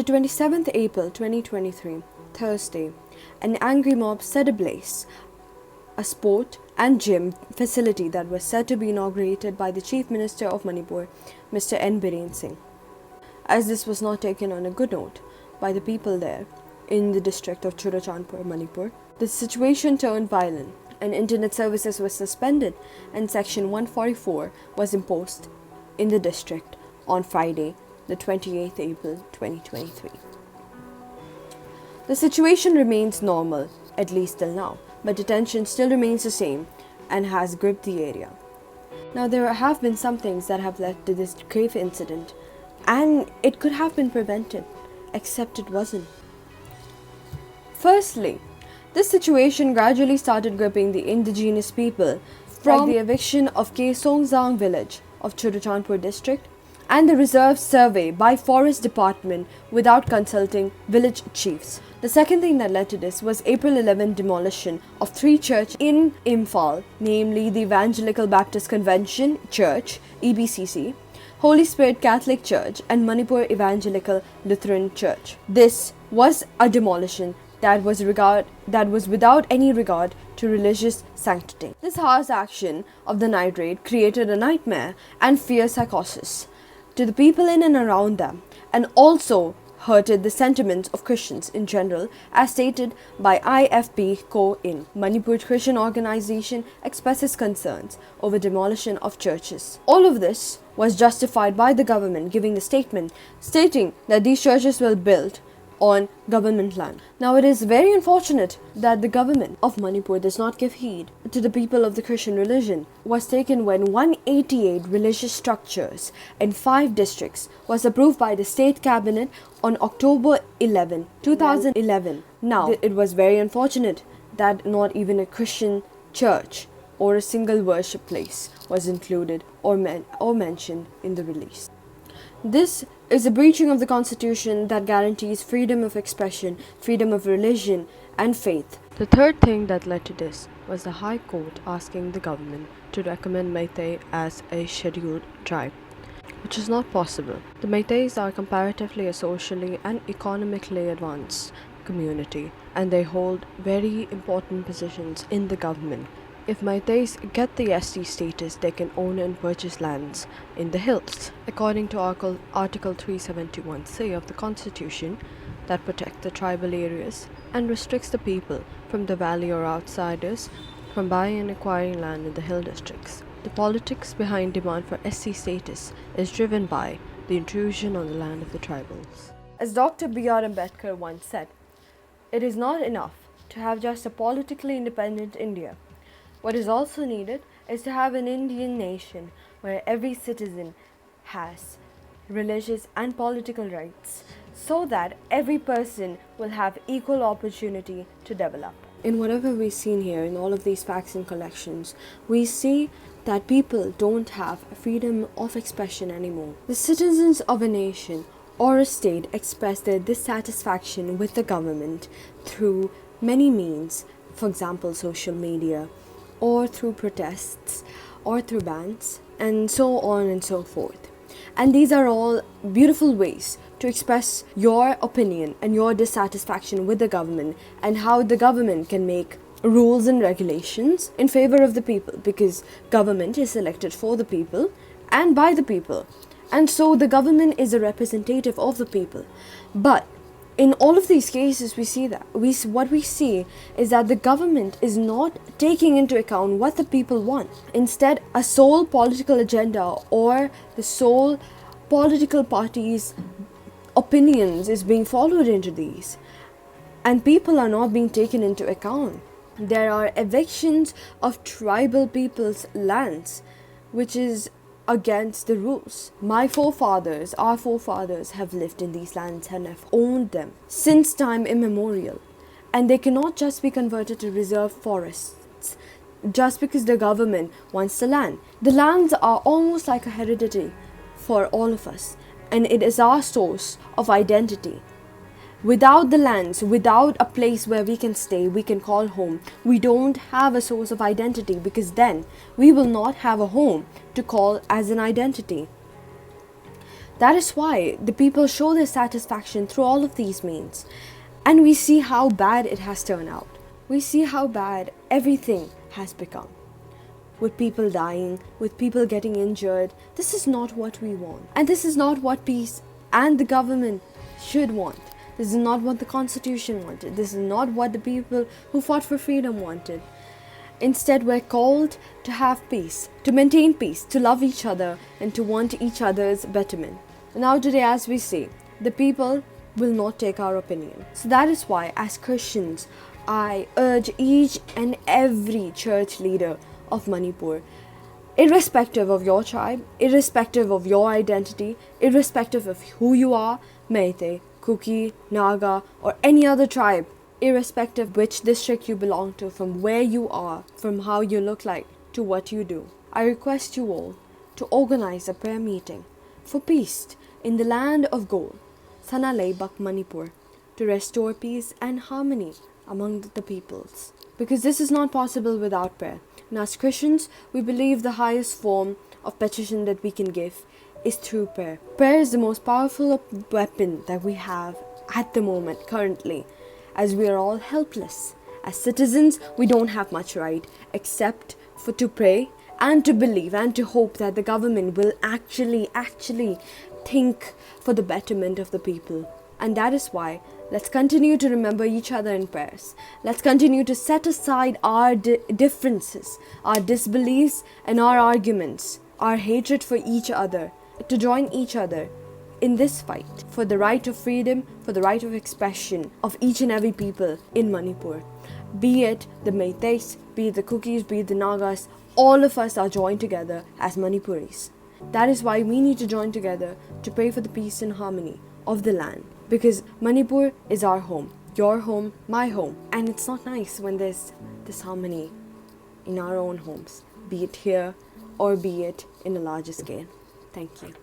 the 27th April 2023, Thursday, an angry mob set ablaze a sport and gym facility that was said to be inaugurated by the Chief Minister of Manipur, Mr. N. Biren Singh. As this was not taken on a good note by the people there in the district of Churachandpur, Manipur, the situation turned violent and internet services were suspended and Section 144 was imposed in the district on Friday, the 28th April 2023. The situation remains normal, at least till now, but the tension still remains the same and has gripped the area. Now, there have been some things that have led to this grave incident, and it could have been prevented, except it wasn't. Firstly, this situation gradually started gripping the indigenous people from the eviction of Kesongzang village of Churachandpur district and the reserve survey by Forest Department without consulting village chiefs. The second thing that led to this was April 11 demolition of 3 churches in Imphal, namely the Evangelical Baptist Convention Church, EBCC, Holy Spirit Catholic Church and Manipur Evangelical Lutheran Church. This was a demolition that was without any regard to religious sanctity. This harsh action of the night raid created a nightmare and fear psychosis to the people in and around them, and also hurted the sentiments of Christians in general, as stated by IFP Co-in. Manipur Christian Organization expresses concerns over demolition of churches. All of this was justified by the government giving the statement stating that these churches were built on government land. Now, it is very unfortunate that the government of Manipur does not give heed to the people of the Christian religion. Was taken when 188 religious structures in 5 districts was approved by the state cabinet on October 11, 2011. Now, it was very unfortunate that not even a Christian church or a single worship place was included or mentioned in the release. This is a breaching of the Constitution that guarantees freedom of expression, freedom of religion and faith. The third thing that led to this was the High Court asking the government to recommend Meitei as a scheduled tribe, which is not possible. The Meiteis are comparatively a socially and economically advanced community, and they hold very important positions in the government. If Meiteis get the ST status, they can own and purchase lands in the hills, according to Article 371C of the Constitution that protects the tribal areas and restricts the people from the valley or outsiders from buying and acquiring land in the hill districts. The politics behind demand for SC status is driven by the intrusion on the land of the tribals. As Dr. B.R. Ambedkar once said, it is not enough to have just a politically independent India. What is also needed is to have an Indian nation where every citizen has religious and political rights so that every person will have equal opportunity to develop. In whatever we've seen here, in all of these facts and collections, we see that people don't have freedom of expression anymore. The citizens of a nation or a state express their dissatisfaction with the government through many means, for example, social media, or through protests, or through bans, and so on and so forth. And these are all beautiful ways to express your opinion and your dissatisfaction with the government and how the government can make rules and regulations in favor of the people, because government is elected for the people and by the people. And so the government is a representative of the people. But in all of these cases, what we see is that the government is not taking into account what the people want. Instead, a sole political agenda or the sole political party's opinions is being followed into these, and people are not being taken into account. There are evictions of tribal people's lands, which is against the rules. Our forefathers have lived in these lands and have owned them since time immemorial, and they cannot just be converted to reserve forests just because the government wants the land. The lands are almost like a heredity for all of us, and it is our source of identity. Without the lands, without a place where we can stay, we can call home, we don't have a source of identity, because then we will not have a home to call as an identity. That is why the people show their satisfaction through all of these means. And we see how bad it has turned out. We see how bad everything has become. With people dying, with people getting injured, this is not what we want. And this is not what peace and the government should want. This is not what the Constitution wanted. This is not what the people who fought for freedom wanted. Instead, we're called to have peace, to maintain peace, to love each other, and to want each other's betterment. Now today, as we see, the people will not take our opinion. So that is why, as Christians, I urge each and every church leader of Manipur, irrespective of your tribe, irrespective of your identity, irrespective of who you are, Meitei, Kuki, Naga, or any other tribe, irrespective which district you belong to, from where you are, from how you look like, to what you do, I request you all to organize a prayer meeting for peace in the land of gold, Sanalei Bak Manipur, to restore peace and harmony among the peoples. Because this is not possible without prayer. And as Christians, we believe the highest form of petition that we can give is through prayer. Prayer is the most powerful weapon that we have at the moment, currently, as we are all helpless. As citizens, we don't have much right except for to pray and to believe and to hope that the government will actually think for the betterment of the people. And that is why let's continue to remember each other in prayers. Let's continue to set aside our differences, our disbeliefs and our arguments, our hatred for each other, to join each other in this fight for the right of freedom, for the right of expression of each and every people in Manipur. Be it the Meiteis, be it the Kukis, be it the Nagas, all of us are joined together as Manipuris. That is why we need to join together to pray for the peace and harmony of the land. Because Manipur is our home, your home, my home. And it's not nice when there's disharmony in our own homes, be it here or be it in a larger scale. Thank you.